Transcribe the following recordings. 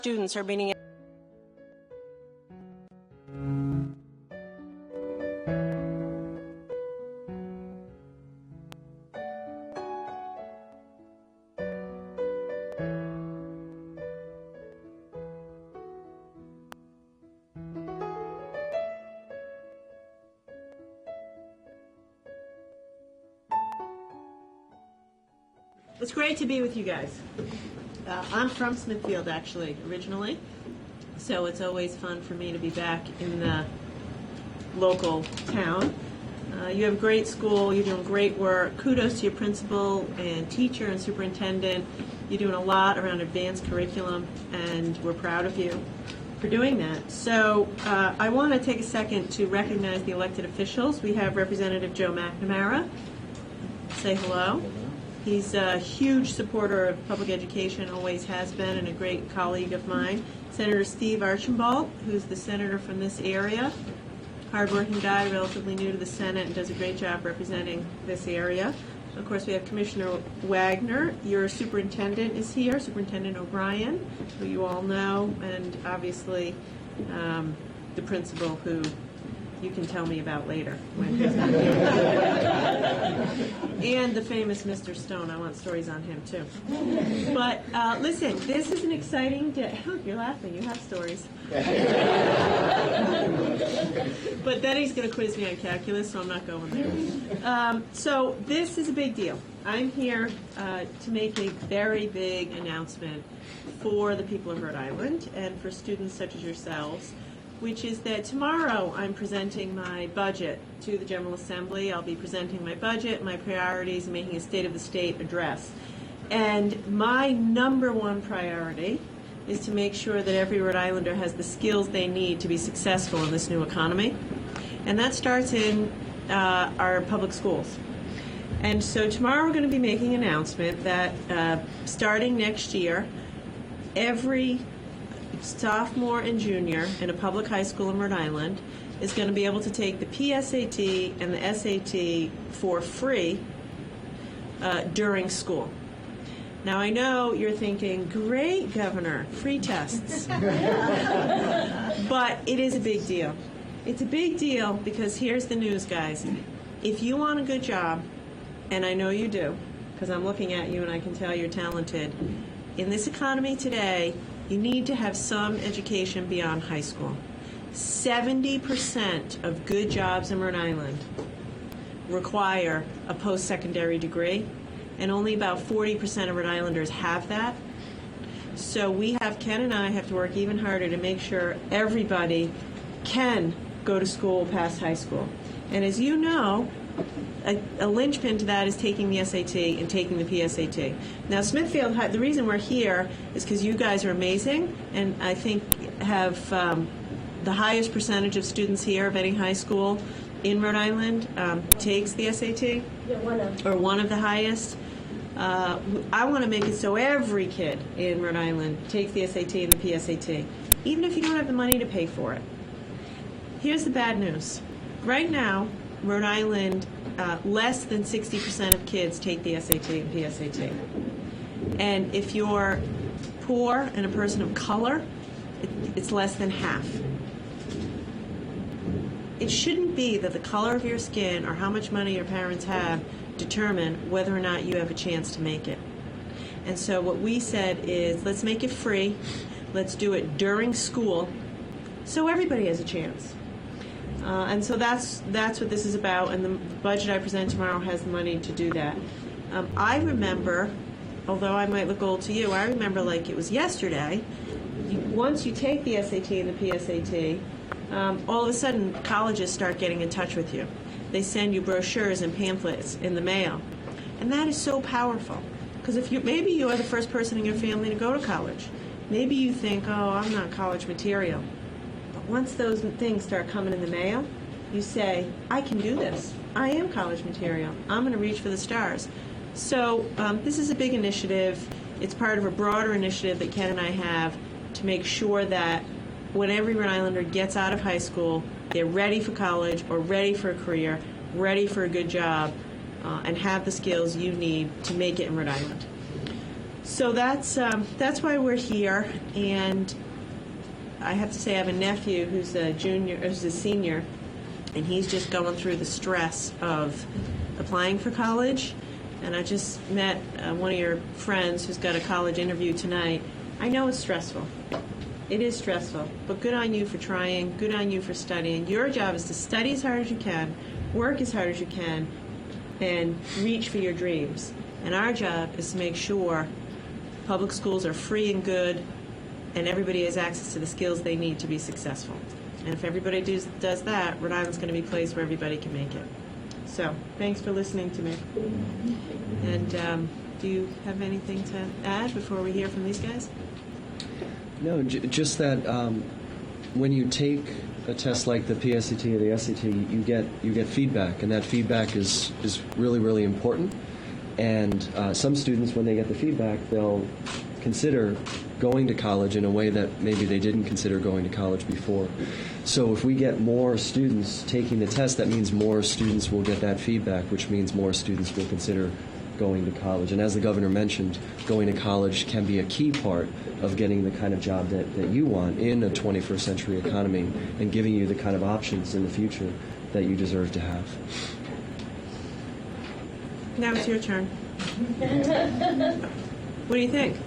Students are being It's great to be with you guys. I'm from Smithfield, actually, originally, so it's always fun for me to be back in the local town. You have a great school. You're doing great work. Kudos to your principal and teacher and superintendent. You're doing a lot around advanced curriculum, and we're proud of you for doing that. So I want to take a second to recognize the elected officials. We have Representative Joe McNamara. Say hello. He's a huge supporter of public education, always has been, and a great colleague of mine. Senator Steve Archambault, who's the senator from this area, hardworking guy, relatively new to the Senate, and does a great job representing this area. Of course, we have Commissioner Wagner. Your superintendent is here, Superintendent O'Brien, who you all know, and obviously the principal, who you can tell me about later when he's not here. And the famous Mr. Stone. I want stories on him, too. But listen, this is an exciting day. Oh, you're laughing. You have stories. But then he's going to quiz me on calculus, so I'm not going there. So this is a big deal. I'm here to make a very big announcement for the people of Rhode Island and for students such as yourselves, which is that tomorrow I'm presenting my budget to the General Assembly. I'll be presenting my budget, my priorities, and making a State of the State address. And my number one priority is to make sure that every Rhode Islander has the skills they need to be successful in this new economy. And that starts in our public schools. And so tomorrow we're going to be making an announcement that starting next year, every sophomore and junior in a public high school in Rhode Island is going to be able to take the PSAT and the SAT for free during school. Now, I know you're thinking, great, Governor, free tests. But it is a big deal. It's a big deal because here's the news, guys. If you want a good job, and I know you do, because I'm looking at you and I can tell you're talented, in this economy today, you need to have some education beyond high school. 70% of good jobs in Rhode Island require a post-secondary degree, and only about 40% of Rhode Islanders have that. So Ken and I have to work even harder to make sure everybody can go to school past high school. And as you know, a linchpin to that is taking the SAT and taking the PSAT. Now, Smithfield, the reason we're here is because you guys are amazing, and I think have the highest percentage of students here of any high school in Rhode Island takes the SAT, or one of the highest. I want to make it so every kid in Rhode Island takes the SAT and the PSAT, even if you don't have the money to pay for it. Here's the bad news. Right now, Rhode Island, less than 60% of kids take the SAT and PSAT. And if you're poor and a person of color, it's less than half. It shouldn't be that the color of your skin or how much money your parents have determine whether or not you have a chance to make it. And so what we said is, let's make it free. Let's do it during school so everybody has a chance. And so that's what this is about, and the budget I present tomorrow has the money to do that. I remember, although I might look old to you, I remember like it was yesterday, once you take the SAT and the PSAT, all of a sudden colleges start getting in touch with you. They send you brochures and pamphlets in the mail. And that is so powerful, because maybe you are the first person in your family to go to college. Maybe you think, oh, I'm not college material. Once those things start coming in the mail, you say, I can do this. I am college material. I'm going to reach for the stars. So this is a big initiative. It's part of a broader initiative that Ken and I have to make sure that when every Rhode Islander gets out of high school, they're ready for college or ready for a career, ready for a good job, and have the skills you need to make it in Rhode Island. So that's why we're here, and I have to say I have a nephew who's a senior, and he's just going through the stress of applying for college. And I just met one of your friends who's got a college interview tonight. I know it's stressful. It is stressful, but good on you for trying, good on you for studying. Your job is to study as hard as you can, work as hard as you can, and reach for your dreams. And our job is to make sure public schools are free and good, and everybody has access to the skills they need to be successful. And if everybody does that, Rhode Island's going to be a place where everybody can make it. So, thanks for listening to me. And do you have anything to add before we hear from these guys? No, just that when you take a test like the PSAT or the SAT, you get feedback, and that feedback is really, really important. And some students, when they get the feedback, they'll consider going to college in a way that maybe they didn't consider going to college before. So if we get more students taking the test, that means more students will get that feedback, which means more students will consider going to college. And as the governor mentioned, going to college can be a key part of getting the kind of job that you want in a 21st century economy and giving you the kind of options in the future that you deserve to have. Now it's your turn. What do you think?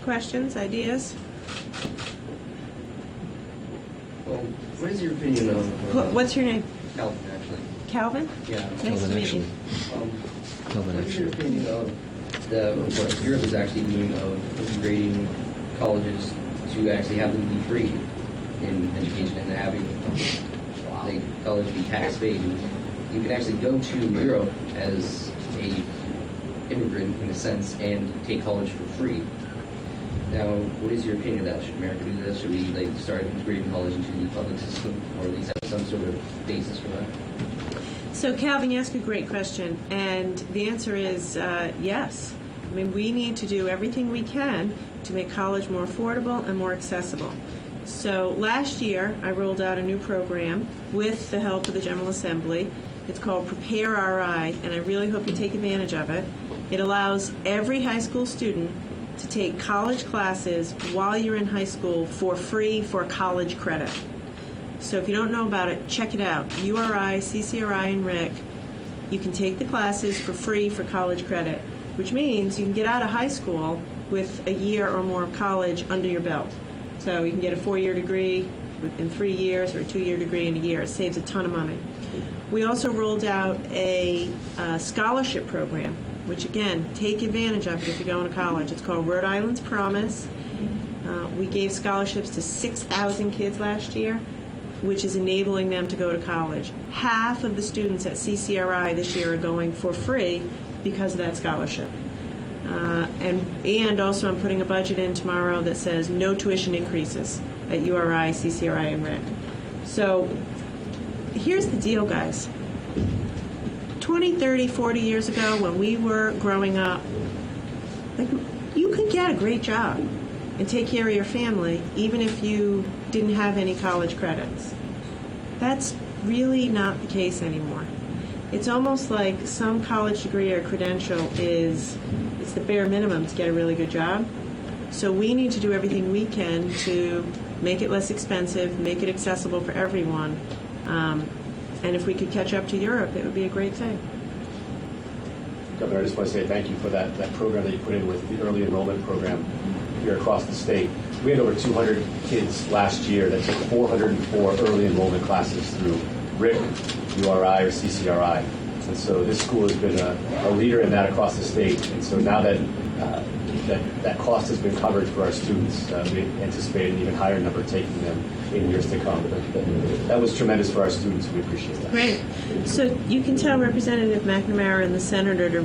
Questions, ideas? Well, what is your opinion of... What's your name? Calvin, actually. Calvin? Yeah. Nice to meet you. Calvin, What is your opinion of what Europe is actually doing of integrating colleges to actually have them be free in education and having college be tax-paid? You can actually go to Europe as a immigrant, in a sense, and take college for free. Now, what is your opinion of that? Should America do this? Should we start integrating college into the public system, or at least have some sort of basis for that? So, Calvin, you ask a great question, and the answer is yes. I mean, we need to do everything we can to make college more affordable and more accessible. So last year, I rolled out a new program with the help of the General Assembly. It's called Prepare RI, and I really hope you take advantage of it. It allows every high school student to take college classes while you're in high school for free for college credit. So if you don't know about it, check it out. URI, CCRI, and RIC. You can take the classes for free for college credit, which means you can get out of high school with a year or more of college under your belt. So you can get a 4-year degree in 3 years or a 2-year degree in a year. It saves a ton of money. We also rolled out a scholarship program, which, again, take advantage of it if you're going to college. It's called Rhode Island's Promise. We gave scholarships to 6,000 kids last year, which is enabling them to go to college. Half of the students at CCRI this year are going for free because of that scholarship. And also I'm putting a budget in tomorrow that says no tuition increases at URI, CCRI, and RIC. So here's the deal, guys. 20, 30, 40 years ago when we were growing up, you could get a great job and take care of your family even if you didn't have any college credits. That's really not the case anymore. It's almost like some college degree or credential it's the bare minimum to get a really good job. So we need to do everything we can to make it less expensive, make it accessible for everyone. And if we could catch up to Europe, it would be a great thing. Governor, I just want to say thank you for that program that you put in with the early enrollment program here across the state. We had over 200 kids last year that took 404 early enrollment classes through RIC, URI, or CCRI. And so this school has been a leader in that across the state. And so now that that cost has been covered for our students, we anticipate an even higher number taking them in years to come. But that was tremendous for our students. We appreciate that. Great. So you can tell Representative McNamara and the senator to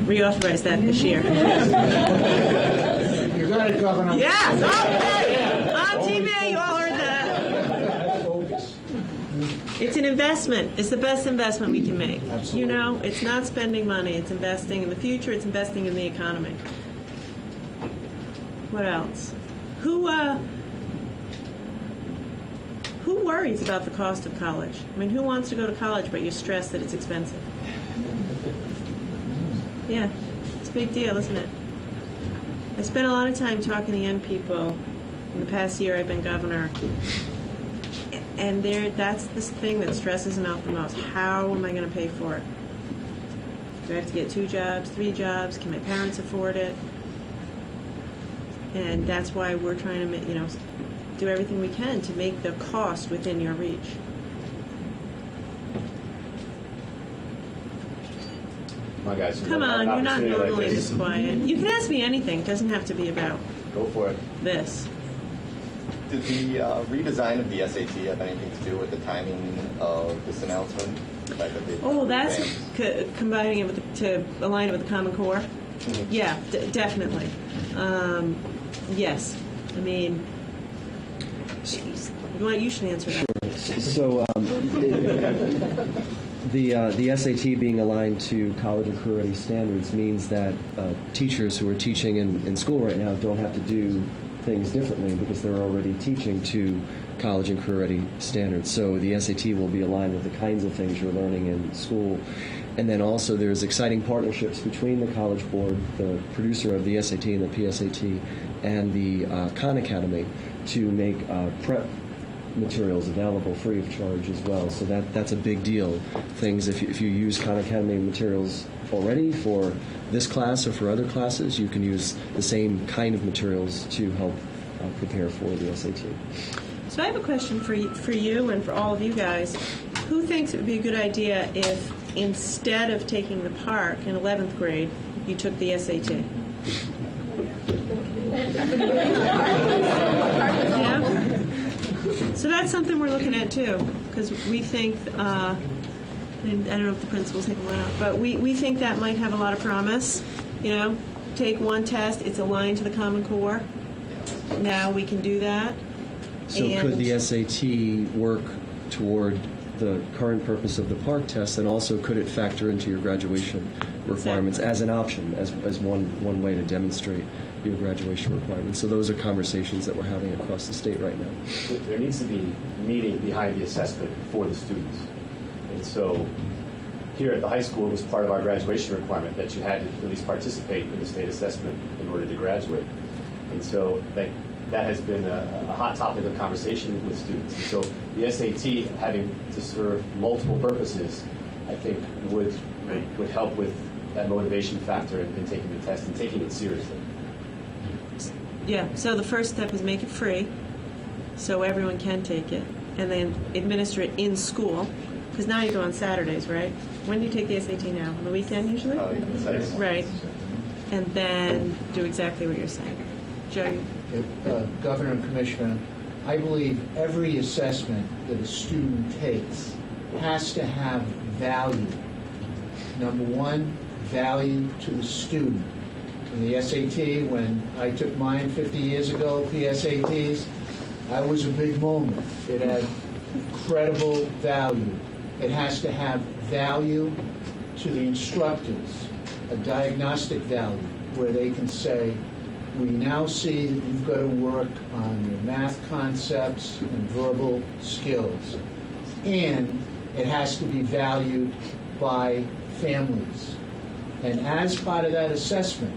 reauthorize that this year. You got it, Governor. Yes. Okay. On TV, you all heard that. Focus. It's an investment. It's the best investment we can make. Absolutely. You know, it's not spending money. It's investing in the future. It's investing in the economy. What else? Who worries about the cost of college? I mean, who wants to go to college but you're stressed that it's expensive? Yeah, it's a big deal, isn't it? I spent a lot of time talking to young people in the past year I've been governor, and that's the thing that stresses them out the most. How am I going to pay for it? Do I have to get 2 jobs, 3 jobs? Can my parents afford it? And that's why we're trying to, do everything we can to make the cost within your reach. My guys, Come on, you're not normally this quiet. You can ask me anything. It doesn't have to be about Go for it. this. Did the redesign of the SAT have anything to do with the timing of this announcement? The fact that they That's revamped? combining it to align it with the Common Core. Mhm. Yeah, definitely. Yes. I mean, you should answer that. So the SAT being aligned to college and career ready standards means that teachers who are teaching in school right now don't have to do things differently because they're already teaching to college and career ready standards. So the SAT will be aligned with the kinds of things you're learning in school. And then also there's exciting partnerships between the College Board, the producer of the SAT and the PSAT, and the Khan Academy to make prep materials available free of charge as well. So that's a big deal. Things, if you use Khan Academy materials already for this class or for other classes, you can use the same kind of materials to help prepare for the SAT. So I have a question for you and for all of you guys. Who thinks it would be a good idea if instead of taking the park in 11th grade, you took the SAT? Yeah? So that's something we're looking at too, because we think, and I don't know if the principal's taking one out, but we think that might have a lot of promise. Take one test, it's aligned to the Common Core. Now we can do that. So could the SAT work toward the current purpose of the park test, and also could it factor into your graduation requirements as an option, as one way to demonstrate your graduation requirements? So those are conversations that we're having across the state right now. There needs to be meaning behind the assessment for the students. And so here at the high school, it was part of our graduation requirement that you had to at least participate in the state assessment in order to graduate. And so that has been a hot topic of conversation with students. And so the SAT having to serve multiple purposes, I think, would help with that motivation factor in taking the test and taking it seriously. Yeah, so the first step is make it free so everyone can take it, and then administer it in school, because now you go on Saturdays, right? When do you take the SAT now? On the weekend usually? Right. And then do exactly what you're saying. Joe? Governor and Commissioner, I believe every assessment that a student takes has to have value. Number one, value to the student. In the SAT, when I took mine 50 years ago, PSATs, that was a big moment. It had incredible value. It has to have value to the instructors, a diagnostic value, where they can say, we now see that you've got to work on your math concepts and verbal skills. And it has to be valued by families. And as part of that assessment,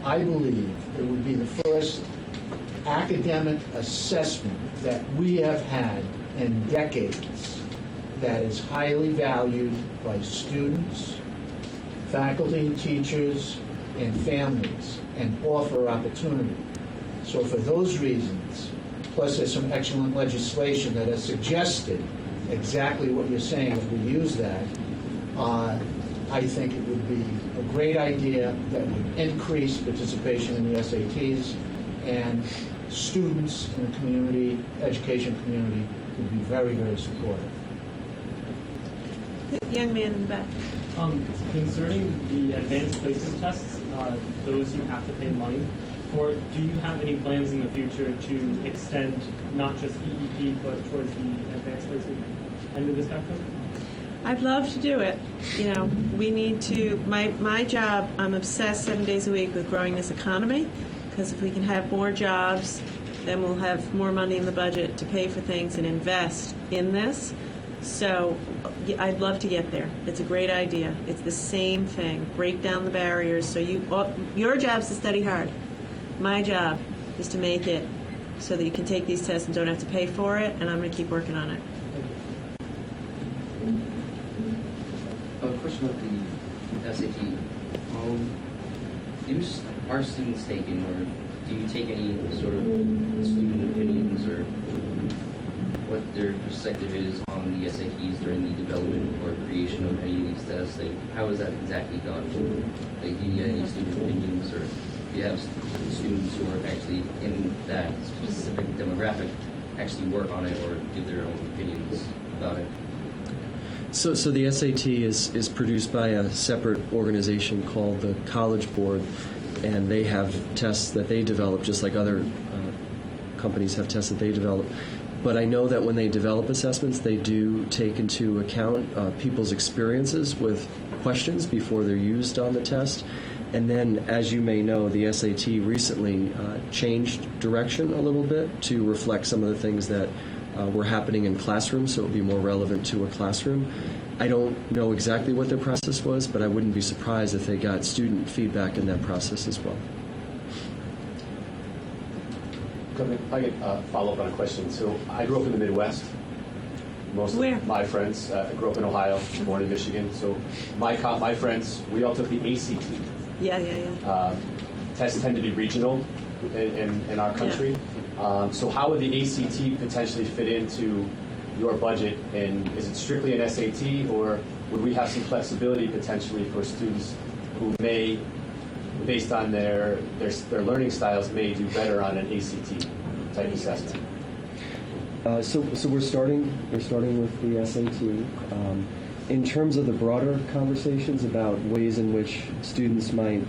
I believe it would be the first academic assessment that we have had in decades that is highly valued by students, faculty and teachers, and families, and offer opportunity. So for those reasons, plus there's some excellent legislation that has suggested exactly what you're saying if we use that, I think it would be a great idea that would increase participation in the SATs, and students in the community, education community, would be very, very supportive. Young man in the back. Concerning the advanced placement tests, those you have to pay money for, do you have any plans in the future to extend not just EEP but towards the advanced placement end of the spectrum? I'd love to do it. We need to, my job, I'm obsessed 7 days a week with growing this economy, because if we can have more jobs, then we'll have more money in the budget to pay for things and invest in this. So I'd love to get there. It's a great idea. It's the same thing. Break down the barriers. So your job's to study hard. My job is to make it so that you can take these tests and don't have to pay for it, and I'm going to keep working on it. A question about the SAT. Are students taking, or do you take any sort of student opinions or what their perspective is on the SATs during the development or creation of any of these tests? Like, how is that exactly done? Like, do you get any student opinions, or do you have students who are actually in that specific demographic actually work on it or give their own opinions about it? So the SAT is produced by a separate organization called the College Board, and they have tests that they develop, just like other companies have tests that they develop. But I know that when they develop assessments, they do take into account people's experiences with questions before they're used on the test. And then, as you may know, the SAT recently changed direction a little bit to reflect some of the things that were happening in classrooms, so it would be more relevant to a classroom. I don't know exactly what their process was, but I wouldn't be surprised if they got student feedback in that process as well. If I could follow up on a question. So I grew up in the Midwest. Most Where? of my friends, I grew up in Ohio, born in Michigan. So my friends, we all took the ACT. Yeah. Tests tend to be regional in our country. So how would the ACT potentially fit into your budget? And is it strictly an SAT, or would we have some flexibility potentially for students who may, based on their learning styles, may do better on an ACT type assessment? So we're starting with the SAT. In terms of the broader conversations about ways in which students might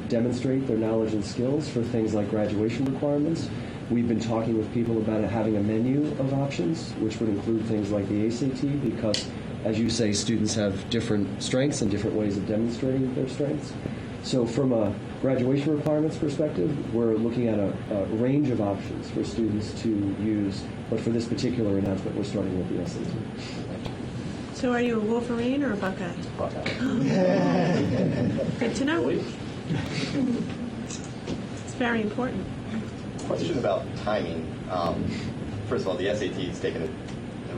demonstrate their knowledge and skills for things like graduation requirements, we've been talking with people about having a menu of options, which would include things like the ACT, because, as you say, students have different strengths and different ways of demonstrating their strengths. So from a graduation requirements perspective, we're looking at a range of options for students to use, but for this particular announcement, we're starting with the SAT. So are you a Wolverine or a Buckeye? Buckeye. Good to know. Really? It's very important. Question about timing. First of all, the SAT has taken a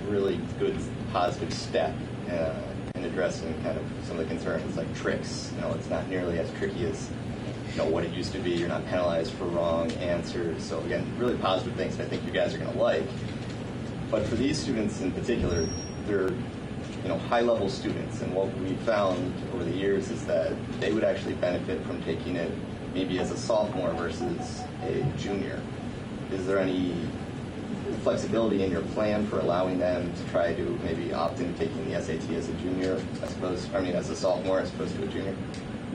really good positive step in addressing kind of some of the concerns like tricks. It's not nearly as tricky as what it used to be. You're not penalized for wrong answers. So again, really positive things that I think you guys are going to like. But for these students in particular, they're high-level students, and what we found over the years is that they would actually benefit from taking it maybe as a sophomore versus a junior. Is there any flexibility in your plan for allowing them to try to maybe opt into taking the SAT as a junior, as a sophomore as opposed to a junior?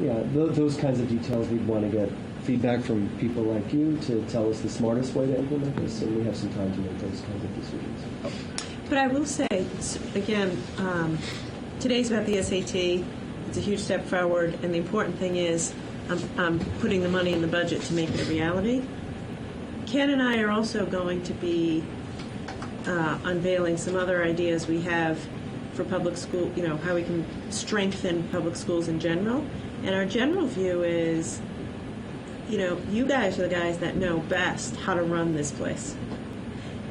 Yeah, those kinds of details we'd want to get feedback from people like you to tell us the smartest way to implement this, and we have some time to make those kinds of decisions. But I will say, again, today's about the SAT. It's a huge step forward, and the important thing is I'm putting the money in the budget to make it a reality. Ken and I are also going to be unveiling some other ideas we have for public school, how we can strengthen public schools in general. And our general view is, you guys are the guys that know best how to run this place.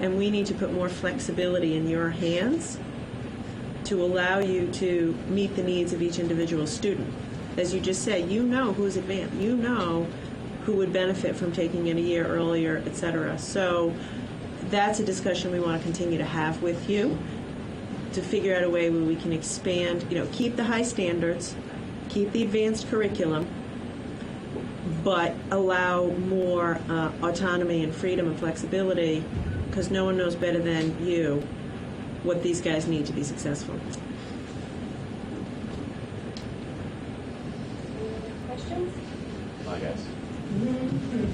And we need to put more flexibility in your hands to allow you to meet the needs of each individual student. As you just said, who's advanced, who would benefit from taking it a year earlier, et cetera. So that's a discussion we want to continue to have with you to figure out a way where we can expand, keep the high standards, keep the advanced curriculum, but allow more autonomy and freedom and flexibility, because no one knows better than you what these guys need to be successful. Questions? I guess.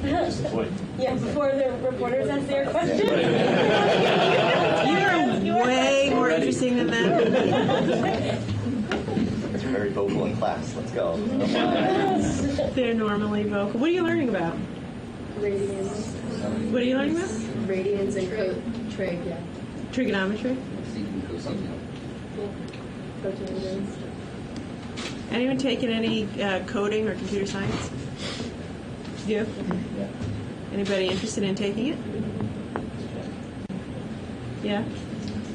Just a point. Yeah, before the reporters ask their question. You're way more interesting than them. It's very vocal in class. Let's go. They're normally vocal. What are you learning about? Radians. What are you learning about? Radians and trig, yeah. Trigonometry. Cotangents. Anyone taking any coding or computer science? You? Anybody interested in taking it? Yeah?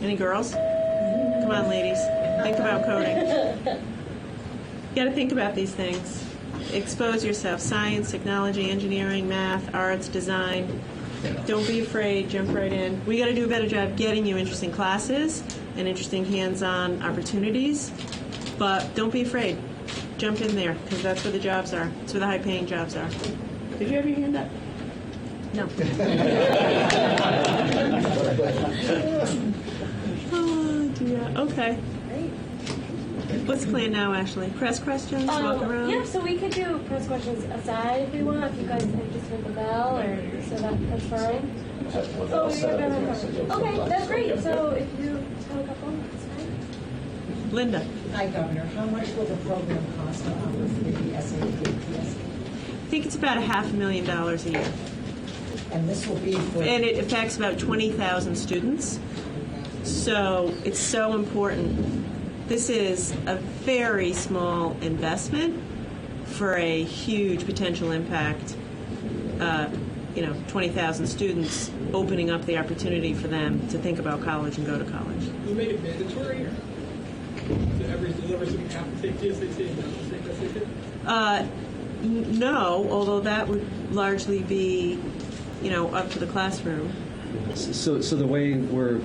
Any girls? Come on, ladies. Think about coding. You got to think about these things. Expose yourself. Science, technology, engineering, math, arts, design. Don't be afraid. Jump right in. We got to do a better job getting you interesting classes and interesting hands-on opportunities. But don't be afraid. Jump in there, because that's where the jobs are. That's where the high-paying jobs are. Did you have your hand up? No. Oh, dear. Okay. What's the plan now, Ashley? Press questions? Walk around? Yeah, so we could do press questions aside if we want, if you guys have just heard the bell, or so that's fine. Oh, you're gonna. Okay, that's great. So if you have a couple, that's fine. Linda. Hi, Governor. How much will the program cost to offer for the SAT and PSAT? I think it's about $500,000 a year. And this will be for... And it affects about 20,000 students. So it's so important. This is a very small investment for a huge potential impact. 20,000 students, opening up the opportunity for them to think about college and go to college. Who made it mandatory? Did every student have to take the SAT and not take SAT? No, although that would largely be, up to the classroom. So the way we're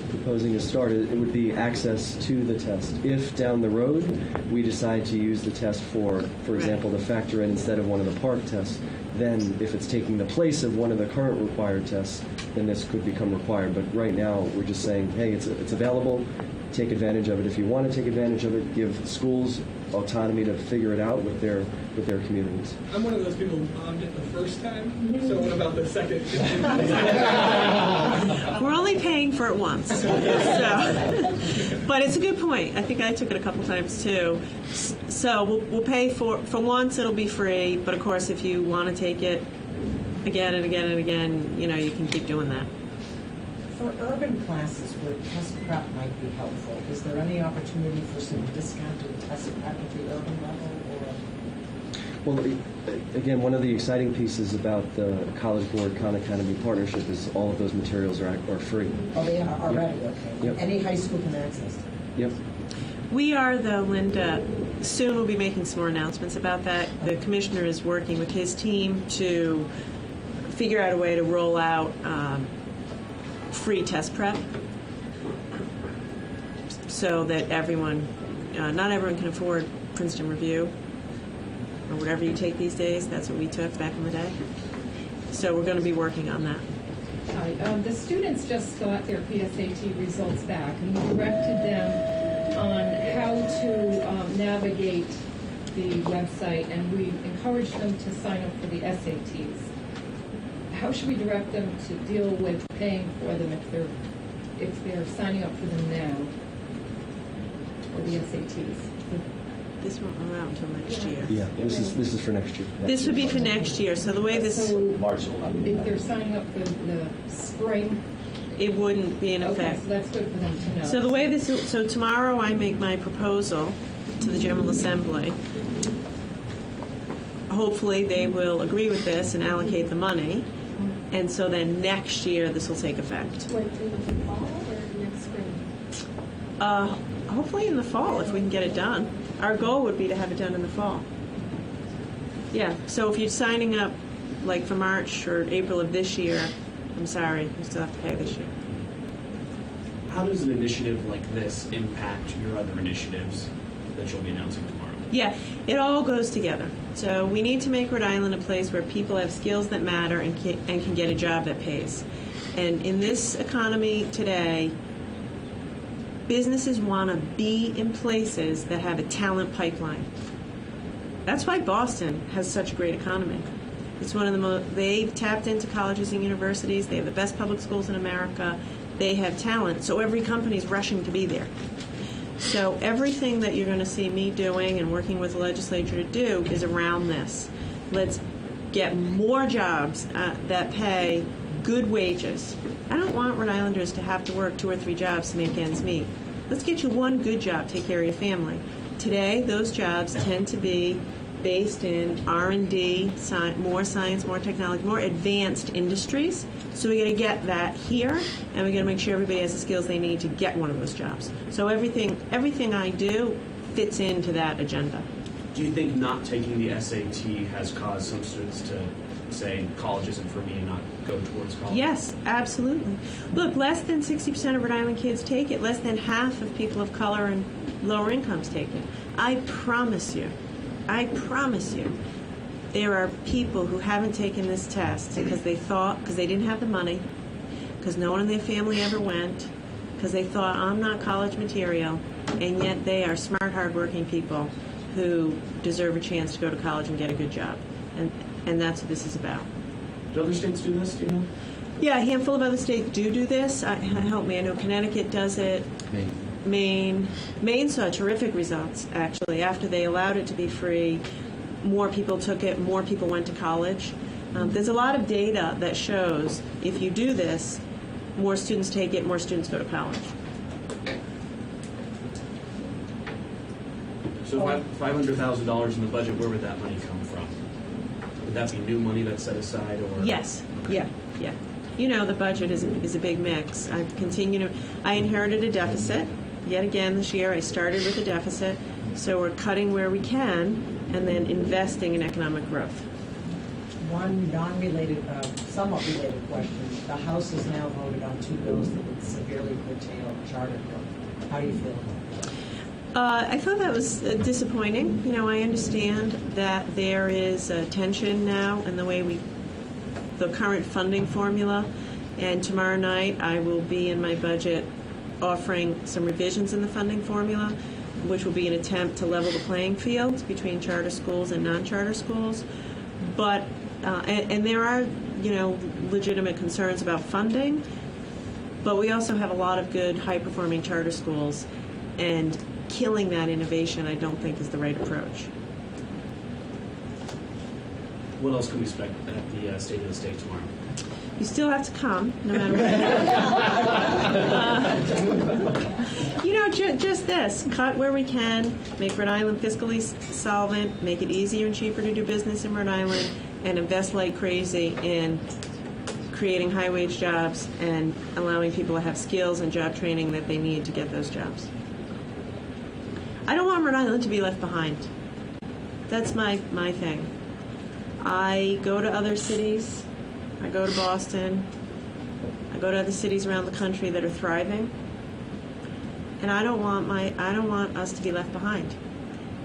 proposing to start it would be access to the test. If down the road we decide to use the test for example, the factor in instead of one of the park tests, then if it's taking the place of one of the current required tests, then this could become required. But right now we're just saying, hey, it's available. Take advantage of it. If you want to take advantage of it, give schools autonomy to figure it out with their communities. I'm one of those people who bombed it the first time, so what about the second? We're only paying for it once. But it's a good point. I think I took it a couple times too. So we'll pay for once, it'll be free, but of course if you want to take it again and again and again, you can keep doing that. For urban classes where test prep might be helpful, is there any opportunity for some discounted test prep at the urban level? Well, again, one of the exciting pieces about the College Board Khan Academy partnership is all of those materials are free. Oh, they are already? Okay. Yep. Any high school can access them? Yep. We are, though, Linda, soon we'll be making some more announcements about that. The commissioner is working with his team to figure out a way to roll out free test prep so that not everyone can afford Princeton Review or whatever you take these days. That's what we took back in the day. So we're going to be working on that. Hi. The students just got their PSAT results back, and we directed them on how to navigate the website, and we encouraged them to sign up for the SATs. How should we direct them to deal with paying for them if they're signing up for them now, for the SATs? This won't go out until next year. Yeah, this is for next year. This would be for next year. So the way this, So March will not be. if they're signing up for the spring, it wouldn't be in okay, effect. so that's good for them to know. So the way so tomorrow I make my proposal to the General Assembly. Hopefully they will agree with this and allocate the money. And so then next year this will take effect. Like in the fall or next spring? Hopefully in the fall if we can get it done. Our goal would be to have it done in the fall. Yeah, so if you're signing up like for March or April of this year, I'm sorry, you still have to pay this year. How does an initiative like this impact your other initiatives that you'll be announcing tomorrow? Yeah, it all goes together. So we need to make Rhode Island a place where people have skills that matter and can get a job that pays. And in this economy today, businesses want to be in places that have a talent pipeline. That's why Boston has such a great economy. It's one of the most, they've tapped into colleges and universities. They have the best public schools in America. They have talent, so every company's rushing to be there. So everything that you're going to see me doing and working with the legislature to do is around this. Let's get more jobs that pay good wages. I don't want Rhode Islanders to have to work 2 or 3 jobs to make ends meet. Let's get you one good job, take care of your family. Today, those jobs tend to be based in R&D, more science, more technology, more advanced industries. So we got to get that here, and we got to make sure everybody has the skills they need to get one of those jobs. So everything I do fits into that agenda. Do you think not taking the SAT has caused some students to say college isn't for me and not go towards college? Yes, absolutely. Look, less than 60% of Rhode Island kids take it. Less than half of people of color and lower incomes take it. I promise you, there are people who haven't taken this test because they didn't have the money, because no one in their family ever went, because they thought, I'm not college material, and yet they are smart, hardworking people who deserve a chance to go to college and get a good job. And that's what this is about. Do other states do this, do you know? Yeah, a handful of other states do this. Help me, I know Connecticut does it. Maine saw terrific results, actually. After they allowed it to be free, more people took it, more people went to college. There's a lot of data that shows if you do this, more students take it, more students go to college. So $500,000 in the budget, where would that money come from? Would that be new money that's set aside, or? Yes. Yeah. You know, the budget is a big mix. I inherited a deficit. Yet again this year, I started with a deficit. So we're cutting where we can and then investing in economic growth. One non-related, somewhat related question. The House has now voted on 2 bills that would severely curtail charter growth. How do you feel about that? I thought that was disappointing. You know, I understand that there is a tension now in the current funding formula, and tomorrow night I will be in my budget offering some revisions in the funding formula, which will be an attempt to level the playing field between charter schools and non-charter schools. But and there are, you know, legitimate concerns about funding, but we also have a lot of good high-performing charter schools, and killing that innovation I don't think is the right approach. What else can we expect at the State of the State tomorrow? You still have to come, no matter what. You know, just this. Cut where we can, make Rhode Island fiscally solvent, make it easier and cheaper to do business in Rhode Island, and invest like crazy in creating high-wage jobs and allowing people to have skills and job training that they need to get those jobs. I don't want Rhode Island to be left behind. That's my thing. I go to other cities. I go to Boston. I go to other cities around the country that are thriving. And I don't want us to be left behind.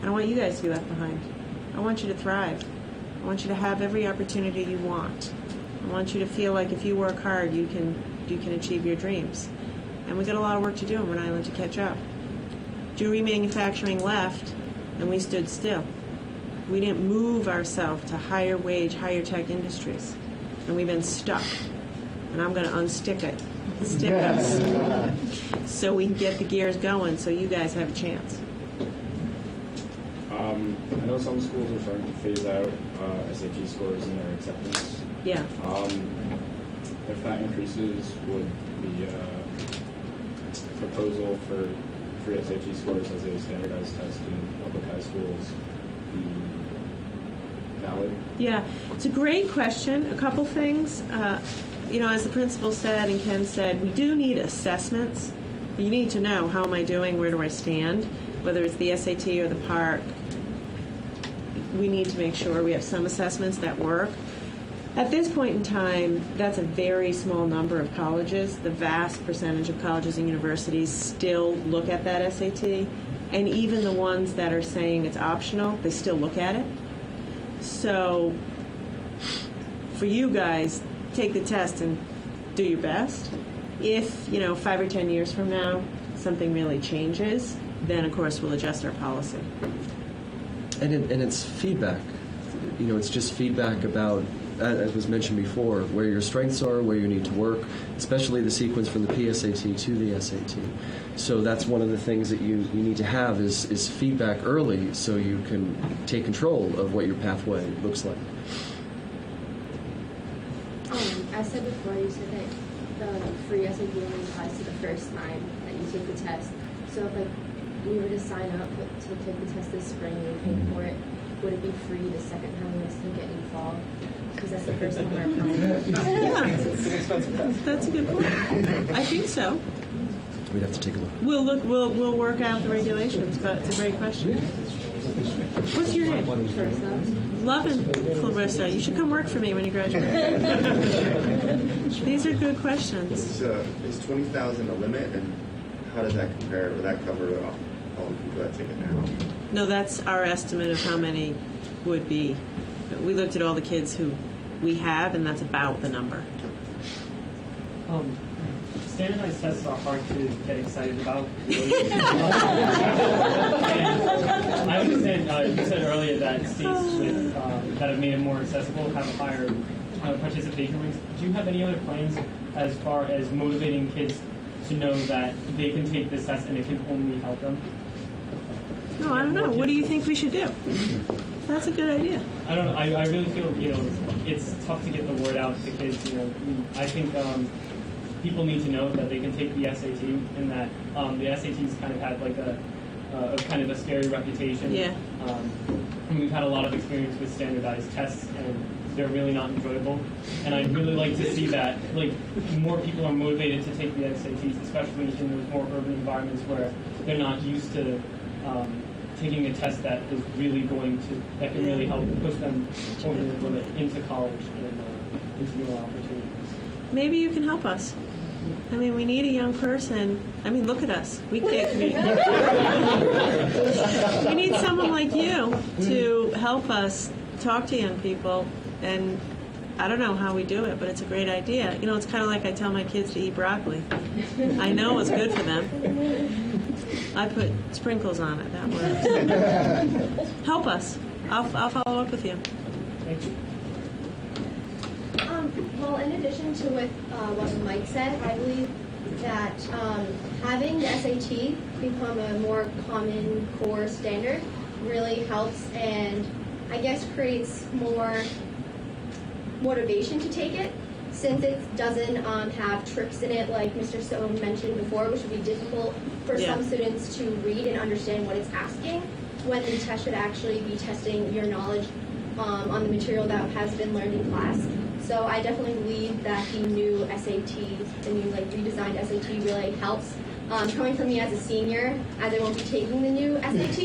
I don't want you guys to be left behind. I want you to thrive. I want you to have every opportunity you want. I want you to feel like if you work hard, you can achieve your dreams. And we've got a lot of work to do in Rhode Island to catch up. Jewelry manufacturing left, and we stood still. We didn't move ourselves to higher wage, higher tech industries, and we've been stuck. And I'm going to unstick it, stick us, so we can get the gears going, so you guys have a chance. I know some schools are starting to phase out SAT scores in their acceptance. Yeah. If that increases, would the proposal for free SAT scores as a standardized test in public high schools be valid? Yeah, it's a great question. A couple things. You know, as the principal said and Ken said, we do need assessments. You need to know, how am I doing, where do I stand? Whether it's the SAT or the PARC, we need to make sure we have some assessments that work. At this point in time, that's a very small number of colleges. The vast percentage of colleges and universities still look at that SAT. And even the ones that are saying it's optional, they still look at it. So for you guys, take the test and do your best. If, 5 or 10 years from now, something really changes, then of course we'll adjust our policy. And it's feedback. It's just feedback about, as was mentioned before, where your strengths are, where you need to work, especially the sequence from the PSAT to the SAT. So that's one of the things that you need to have is feedback early, so you can take control of what your pathway looks like. I said before, you said that the free SAT only applies to the first time that you take the test. So if we were to sign up to take the test this spring and pay for it, would it be free the second time we take it in fall? Because that's the first time we're applying. Yeah, that's a good point. I think so. We'd have to take a look. We'll work out the regulations, but it's a great question. What's your name? Lovin' Clarissa. You should come work for me when you graduate. These are good questions. Is 20,000 a limit, and how does that compare? Would that cover all the people that take it now? No, that's our estimate of how many would be. We looked at all the kids who we have, and that's about the number. Standardized tests are hard to get excited about. And I understand you said earlier that states with, that have made it more accessible have a higher participation rates. Do you have any other plans as far as motivating kids to know that they can take this test and it can only help them? No, I don't know. What do you think we should do? That's a good idea. I don't know. I really feel it's tough to get the word out to kids. I think people need to know that they can take the SAT and that the SATs kind of had like a kind of a scary reputation. Yeah. And we've had a lot of experience with standardized tests, and they're really not enjoyable. And I'd really like to see that more people are motivated to take the SATs, especially in those more urban environments where they're not used to taking a test that is really that can really help push them over the limit into college and into new opportunities. Maybe you can help us. I mean, we need a young person. I mean, look at us. We can't. We need someone like you to help us talk to young people. And I don't know how we do it, but it's a great idea. It's kind of like I tell my kids to eat broccoli. I know it's good for them. I put sprinkles on it. That works. Help us. I'll follow up with you. Thank you. Well, in addition to what Mike said, I believe that having the SAT become a more common core standard really helps and I guess creates more motivation to take it, since it doesn't have tricks in it like Mr. Stone mentioned before, which would be difficult for some students to read and understand what it's asking, when the test should actually be testing your knowledge on the material that has been learned in class. So I definitely believe that the new SAT, the new redesigned SAT really helps. Coming from me as a senior, as I won't be taking the new SAT,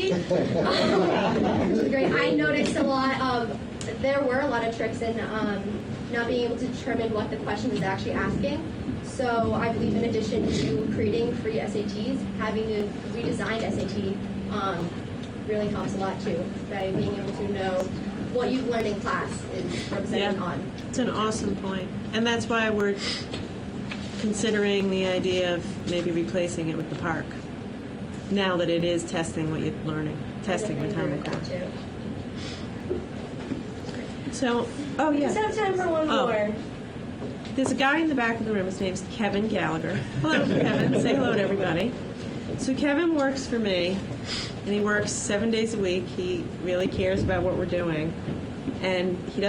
which is great. I noticed there were a lot of tricks in not being able to determine what the question was actually asking. So I believe in addition to creating free SATs, having a redesigned SAT really helps a lot too, by being able to know what you've learned in class is represented on. It's an awesome point. And that's why we're considering the idea of maybe replacing it with the park, now that it is testing what you're learning, testing the time of course. So, We just have time for one more. There's a guy in the back of the room. His name's Kevin Gallagher. Hello, Kevin. Say hello to everybody. So Kevin works for me, and he works 7 days a week. He really cares about what we're doing, and we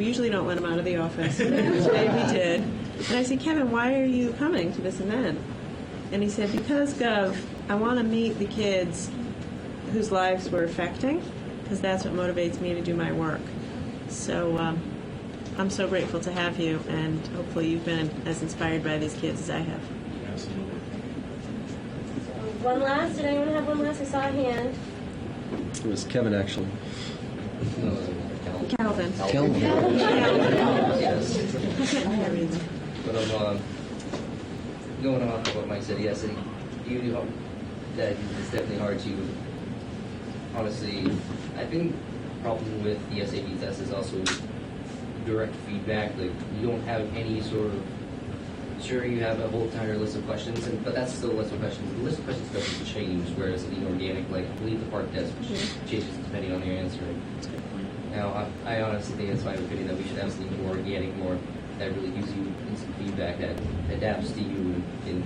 usually don't let him out of the office. Today we did. And I said, Kevin, why are you coming to this event? And he said, because, Gov, I want to meet the kids whose lives we're affecting, because that's what motivates me to do my work. So I'm so grateful to have you, and hopefully you've been as inspired by these kids as I have. Absolutely. One last. Did anyone have one last? I saw a hand. It was Kevin, actually. Calvin. Kelvin. Yes. Calvin. But I'm going off of what Mike said. Yes, that it's definitely hard to. Honestly, I think the problem with the SAT test is also direct feedback. Like, you don't have any sort of. Sure, you have a whole entire list of questions, but that's still a list of questions. The list of questions doesn't change, whereas the organic, I believe the part test changes depending on your answering. Now, I honestly think it's my opinion that we should have something more organic, more that really gives you instant feedback that adapts to you and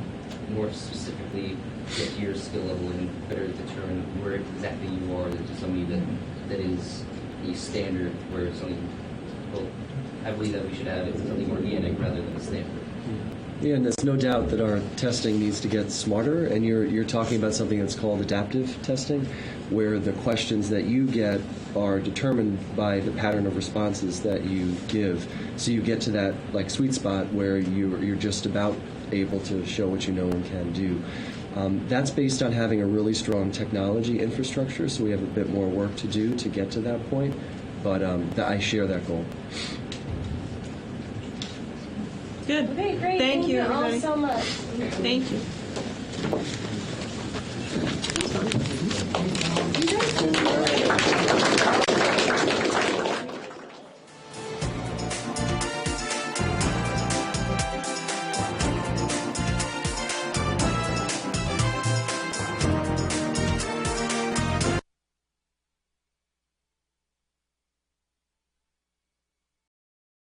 more specifically get to your skill level and better determine where exactly you are than just somebody that is the standard where it's something. Well, I believe that we should have something organic rather than a standard. Yeah, and there's no doubt that our testing needs to get smarter, and you're talking about something that's called adaptive testing, where the questions that you get are determined by the pattern of responses that you give. So you get to that like sweet spot where you're just about able to show what you know and can do. That's based on having a really strong technology infrastructure, so we have a bit more work to do to get to that point, but I share that goal. Good. Okay, great. Thank you, all everybody. so much. Thank you.